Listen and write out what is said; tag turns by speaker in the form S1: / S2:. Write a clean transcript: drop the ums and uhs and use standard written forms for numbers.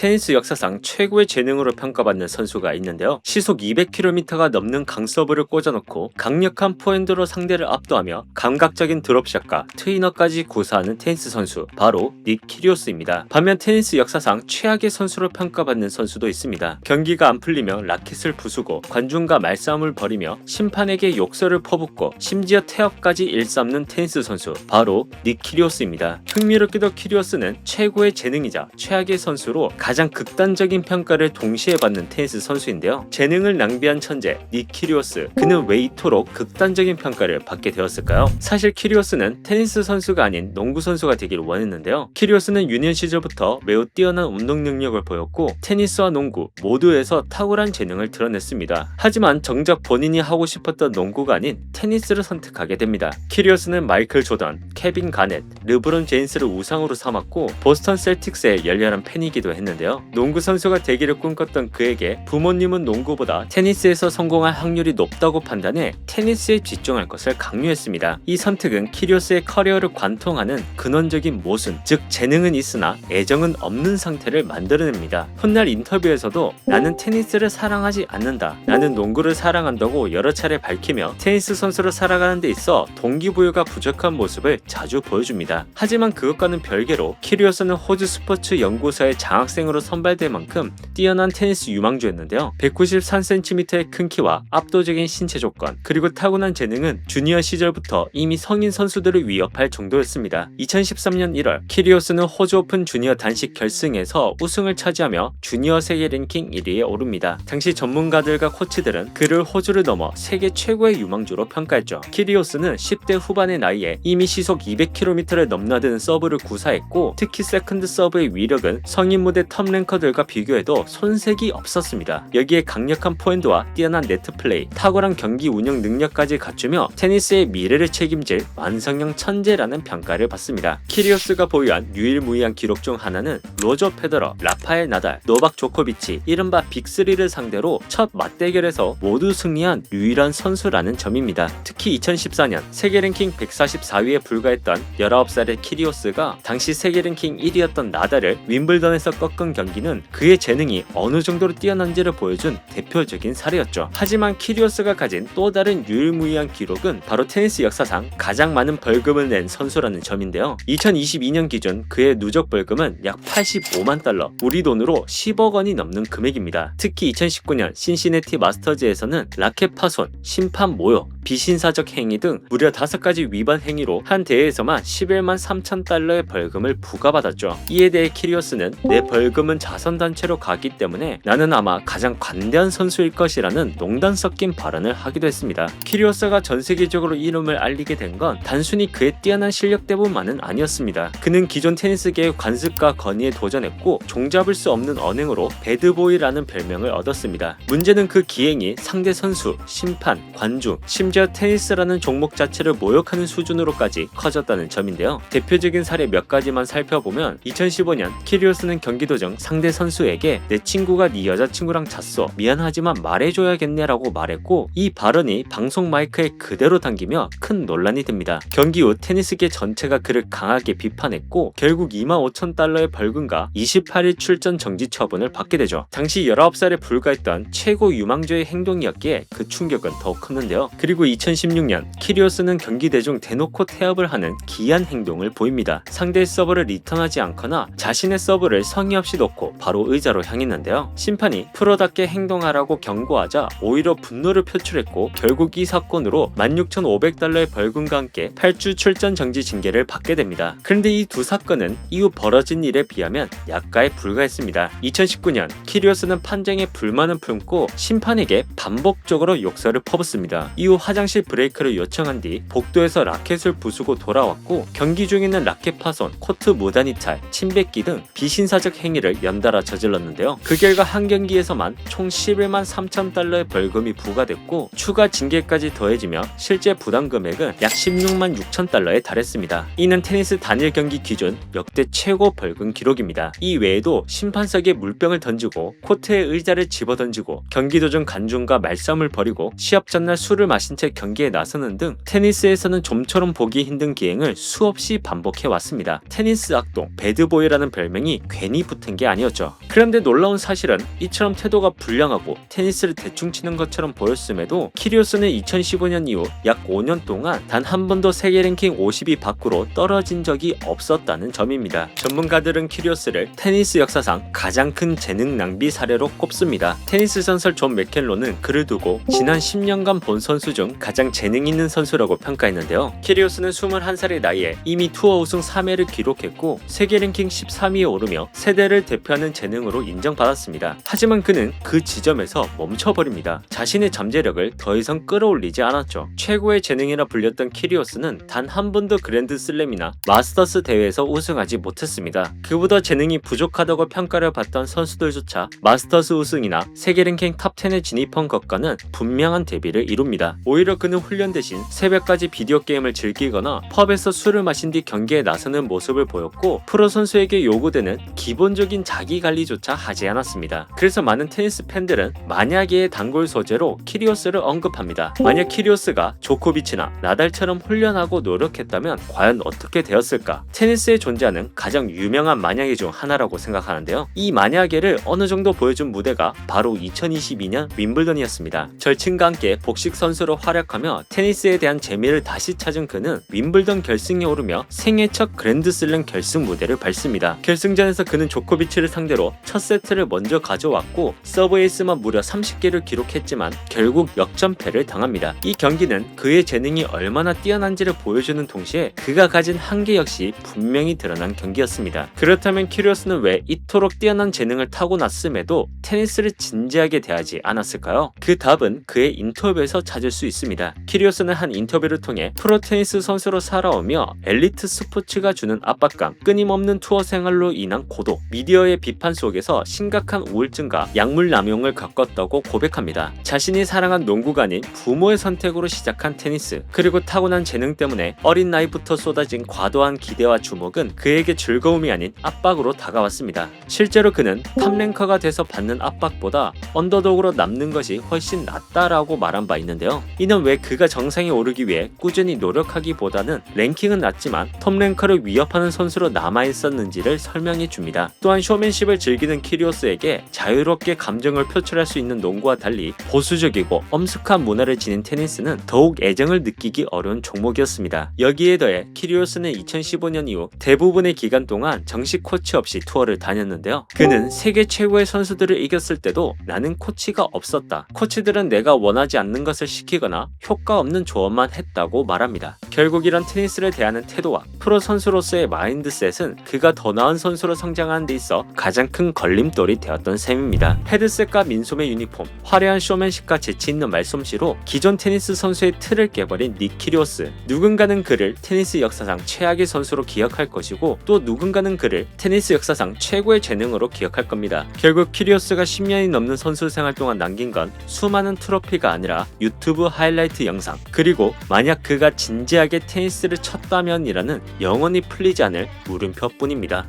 S1: 테니스 역사상 최고의 재능으로 평가받는 선수가 있는데요. 시속 200km가 넘는 강서브를 꽂아놓고 강력한 포핸드로 상대를 압도하며 감각적인 드롭샷과 트위너까지 구사하는 테니스 선수, 바로 닉 키리오스입니다. 반면 테니스 역사상 최악의 선수로 평가받는 선수도 있습니다. 경기가 안 풀리며 라켓을 부수고 관중과 말싸움을 벌이며 심판에게 욕설을 퍼붓고 심지어 태업까지 일삼는 테니스 선수, 바로 닉 키리오스입니다. 흥미롭게도 키리오스는 최고의 재능이자 최악의 선수로 가장 극단적인 평가를 동시에 받는 테니스 선수인데요. 재능을 낭비한 천재 닉 키리오스, 그는 왜 이토록 극단적인 평가를 받게 되었을까요? 사실 키리오스는 테니스 선수가 아닌 농구 선수가 되기를 원했는데요. 키리오스는 유년 시절부터 매우 뛰어난 운동 능력을 보였고 테니스와 농구 모두에서 탁월한 재능을 드러냈습니다. 하지만 정작 본인이 하고 싶었던 농구가 아닌 테니스를 선택하게 됩니다. 키리오스는 마이클 조던, 케빈 가넷, 르브론 제임스를 우상으로 삼았고 보스턴 셀틱스의 열렬한 팬이기도 했는데요. 농구 선수가 되기를 꿈꿨던 그에게 부모님은 농구보다 테니스에서 성공할 확률이 높다고 판단해 테니스에 집중할 것을 강요했습니다. 이 선택은 키리오스의 커리어를 관통하는 근원적인 모순, 즉 재능은 있으나 애정은 없는 상태를 만들어냅니다. 훗날 인터뷰에서도 나는 테니스를 사랑하지 않는다, 나는 농구를 사랑한다고 여러 차례 밝히며 테니스 선수로 살아가는 데 있어 동기부여가 부족한 모습을 자주 보여줍니다. 하지만 그것과는 별개로 키리오스는 호주 스포츠 연구소의 장학생으로 선발될 만큼 뛰어난 테니스 유망주였는데요. 193cm의 큰 키와 압도적인 신체 조건, 그리고 타고난 재능은 주니어 시절부터 이미 성인 선수들을 위협할 정도였습니다. 2013년 1월 키리오스는 호주 오픈 주니어 단식 결승에서 우승을 차지하며 주니어 세계 랭킹 1위에 오릅니다. 당시 전문가들과 코치들은 그를 호주를 넘어 세계 최고의 유망주로 평가했죠. 키리오스는 10대 후반의 나이에 이미 시속 200km를 넘나드는 서브를 구사했고 특히 세컨드 서브의 위력은 성인 무대 톱 랭커들과 비교해도 손색이 없었습니다. 여기에 강력한 포핸드와 뛰어난 네트 플레이, 탁월한 경기 운영 능력까지 갖추며 테니스의 미래를 책임질 완성형 천재라는 평가를 받습니다. 키리오스가 보유한 유일무이한 기록 중 하나는 로저 페더러, 라파엘 나달, 노박 조코비치, 이른바 빅3를 상대로 첫 맞대결에서 모두 승리한 유일한 선수라는 점입니다. 특히 2014년 세계 랭킹 144위에 불과했던 19살의 키리오스가 당시 세계 랭킹 1위였던 나달을 윈블던에서 꺾은 경기는 그의 재능이 어느 정도로 뛰어난지를 보여준 대표적인 사례였죠. 하지만 키리오스가 가진 또 다른 유일무이한 기록은 바로 테니스 역사상 가장 많은 벌금을 낸 선수라는 점인데요. 2022년 기준 그의 누적 벌금은 약 85만 달러, 우리 돈으로 10억 원이 넘는 금액입니다. 특히 2019년 신시내티 마스터즈에서는 라켓 파손, 심판 모욕, 비신사적 행위 등 무려 5가지 위반 행위로 한 대회에서만 11만 3천 달러의 벌금을 부과받았죠. 이에 대해 키리오스는 내 벌금은 자선단체로 가기 때문에 나는 아마 가장 관대한 선수일 것이라는 농담 섞인 발언을 하기도 했습니다. 키리오스가 전 세계적으로 이름을 알리게 된 건 단순히 그의 뛰어난 실력 때문만은 아니었습니다. 그는 기존 테니스계의 관습과 건의에 도전했고 종잡을 수 없는 언행으로 배드보이라는 별명을 얻었습니다. 문제는 그 기행이 상대 선수, 심판, 관중, 심지어 테니스라는 종목 자체를 모욕하는 수준으로까지 커졌다는 점인데요. 대표적인 사례 몇 가지만 살펴보면 2015년 키리오스는 경기 도중 상대 선수에게 내 친구가 네 여자친구랑 잤어, 미안하지만 말해줘야겠네 라고 말했고 이 발언이 방송 마이크에 그대로 담기며 큰 논란이 됩니다. 경기 후 테니스계 전체가 그를 강하게 비판했고 결국 2만 5천 달러의 벌금과 28일 출전 정지 처분을 받게 되죠. 당시 19살에 불과했던 최고 유망주의 행동이었기에 그 충격은 더욱 컸는데요. 그리고 2016년 키리오스는 경기 대중 대놓고 태업을 하는 기이한 행동을 보입니다. 상대의 서브를 리턴하지 않거나 자신의 서브를 성의 없이 놓고 바로 의자로 향했는데요. 심판이 프로답게 행동하라고 경고하자 오히려 분노를 표출했고 결국 이 사건으로 16,500달러의 벌금과 함께 8주 출전 정지 징계를 받게 됩니다. 그런데 이 두 사건은 이후 벌어진 일에 비하면 약가에 불과했습니다. 2019년 키리오스는 판정에 불만을 품고 심판에게 반복적으로 욕설을 퍼붓습니다. 이후 화장실 브레이크를 요청한 뒤 복도에서 라켓을 부수고 돌아왔고 경기 중에는 라켓 파손, 코트 무단 이탈, 침 뱉기 등 비신사적 행위를 연달아 저질렀는데요. 그 결과 한 경기에서만 총 11만 3천 달러의 벌금이 부과됐고 추가 징계까지 더해지며 실제 부담 금액은 약 16만 6천 달러에 달했습니다. 이는 테니스 단일 경기 기준 역대 최고 벌금 기록입니다. 이 외에도 심판석에 물병을 던지고 코트에 의자를 집어던지고 경기 도중 관중과 말싸움을 벌이고 시합 전날 술을 마신 채 경기에 나서는 등 테니스에서는 좀처럼 보기 힘든 기행을 수없이 반복해왔습니다. 테니스 악동, 배드보이라는 별명이 괜히 붙은 한 게 아니었죠. 그런데 놀라운 사실은 이처럼 태도가 불량하고 테니스를 대충 치는 것처럼 보였음에도 키리오스는 2015년 이후 약 5년 동안 단 한 번도 세계 랭킹 50위 밖으로 떨어진 적이 없었다는 점입니다. 전문가들은 키리오스를 테니스 역사상 가장 큰 재능 낭비 사례로 꼽습니다. 테니스 전설 존 맥켄로는 그를 두고 지난 10년간 본 선수 중 가장 재능 있는 선수라고 평가했는데요. 키리오스는 21살의 나이에 이미 투어 우승 3회를 기록했고 세계 랭킹 13위에 오르며 세대를 대표하는 재능으로 인정받았습니다. 하지만 그는 그 지점에서 멈춰버립니다. 자신의 잠재력을 더 이상 끌어올리지 않았죠. 최고의 재능이라 불렸던 키리오스는 단 한 번도 그랜드슬램이나 마스터스 대회에서 우승하지 못했습니다. 그보다 재능이 부족하다고 평가를 받던 선수들조차 마스터스 우승이나 세계 랭킹 탑10에 진입한 것과는 분명한 대비를 이룹니다. 오히려 그는 훈련 대신 새벽까지 비디오 게임을 즐기거나 펍에서 술을 마신 뒤 경기에 나서는 모습을 보였고 프로 선수에게 요구되는 기본적인 자기 관리조차 하지 않았습니다. 그래서 많은 테니스 팬들은 만약의 단골 소재로 키리오스를 언급합니다. 만약 키리오스가 조코비치나 나달처럼 훈련하고 노력했다면 과연 어떻게 되었을까? 테니스에 존재하는 가장 유명한 만약에 중 하나라고 생각하는데요. 이 만약에를 어느 정도 보여준 무대가 바로 2022년 윈블던이었습니다. 절친과 함께 복식 선수로 활약하며 테니스에 대한 재미를 다시 찾은 그는 윈블던 결승에 오르며 생애 첫 그랜드슬램 결승 무대를 밟습니다. 결승전에서 그는 조코비치를 상대로 첫 세트를 먼저 가져왔고 서브 에이스만 무려 30개를 기록했지만 결국 역전패를 당합니다. 이 경기는 그의 재능이 얼마나 뛰어난지를 보여주는 동시에 그가 가진 한계 역시 분명히 드러난 경기였습니다. 그렇다면 키리오스는 왜 이토록 뛰어난 재능을 타고났음에도 테니스를 진지하게 대하지 않았을까요? 그 답은 그의 인터뷰에서 찾을 수 있습니다. 키리오스는 한 인터뷰를 통해 프로 테니스 선수로 살아오며 엘리트 스포츠가 주는 압박감, 끊임없는 투어 생활로 인한 고독, 미디어의 비판 속에서 심각한 우울증과 약물 남용을 겪었다고 고백합니다. 자신이 사랑한 농구가 아닌 부모의 선택으로 시작한 테니스, 그리고 타고난 재능 때문에 어린 나이부터 쏟아진 과도한 기대와 주목은 그에게 즐거움이 아닌 압박으로 다가왔습니다. 실제로 그는 탑랭커가 돼서 받는 압박보다 언더독으로 남는 것이 훨씬 낫다라고 말한 바 있는데요. 이는 왜 그가 정상에 오르기 위해 꾸준히 노력하기보다는 랭킹은 낮지만 톱랭커를 위협하는 선수로 남아있었는지를 설명해 줍니다. 또한 쇼맨십을 즐기는 키리오스에게 자유롭게 감정을 표출할 수 있는 농구와 달리 보수적이고 엄숙한 문화를 지닌 테니스는 더욱 애정을 느끼기 어려운 종목이었습니다. 여기에 더해 키리오스는 2015년 이후 대부분의 기간 동안 정식 코치 없이 투어를 다녔는데요. 그는 세계 최고의 선수들을 이겼을 때도 나는 코치가 없었다. 코치들은 내가 원하지 않는 것을 시키거나 효과 없는 조언만 했다고 말합니다. 결국 이런 테니스를 대하는 태도와 프로 선수로서의 마인드셋은 그가 더 나은 선수로 성장하는 데 있어 가장 큰 걸림돌이 되었던 셈입니다. 헤드셋과 민소매 유니폼, 화려한 쇼맨십과 재치있는 말솜씨로 기존 테니스 선수의 틀을 깨버린 닉 키리오스. 누군가는 그를 테니스 역사상 최악의 선수로 기억할 것이고 또 누군가는 그를 테니스 역사상 최고의 재능으로 기억할 겁니다. 결국 키리오스가 10년이 넘는 선수 생활 동안 남긴 건 수많은 트로피가 아니라 유튜브 하이라이트 영상, 그리고 만약 그가 진지하게 테니스를 쳤다면이라는 영원히 풀리지 않을 물음표뿐입니다.